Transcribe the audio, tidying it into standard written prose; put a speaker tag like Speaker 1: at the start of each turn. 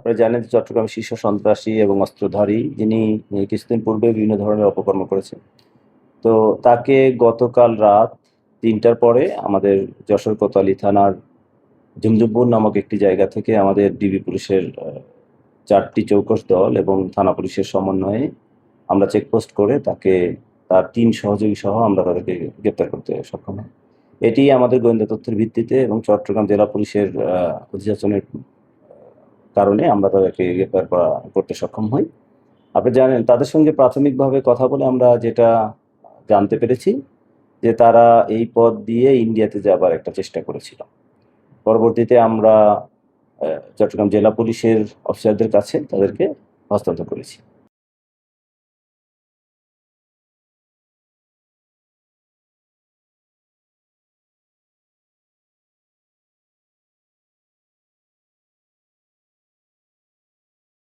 Speaker 1: আপনারা জানেন যে চট্টগ্রামের শীর্ষ সন্ত্রাসী এবং অস্ত্রধারী, যিনি কিছুদিন পূর্বে বিভিন্ন ধরনের অপকর্ম করেছেন। তো তাকে গতকাল রাত ৩টার পরে আমাদের যশোর কোতোয়ালি থানার ঝুমঝুমপুর নামক একটি জায়গা থেকে আমাদের ডিবি পুলিশের ৪টি চৌকস দল এবং থানা পুলিশের সমন্বয়ে আমরা চেকপোস্ট করে তার ৩ সহযোগী সহ আমরা তাদেরকে গ্রেপ্তার করতে সক্ষম হই। এটি আমাদের গোয়েন্দা তথ্যের ভিত্তিতে এবং চট্টগ্রাম জেলা পুলিশের অভিযাচনের কারণে আমরা তাদেরকে গ্রেপ্তার করতে সক্ষম হই। আপনি জানেন, তাদের সঙ্গে প্রাথমিকভাবে কথা বলে আমরা যেটা জানতে পেরেছি যে তারা এই পথ দিয়ে ইন্ডিয়াতে যাবার একটা চেষ্টা করেছিল। পরবর্তীতে আমরা চট্টগ্রাম জেলা পুলিশের অফিসারদের কাছে তাদেরকে হস্তান্তর করেছি।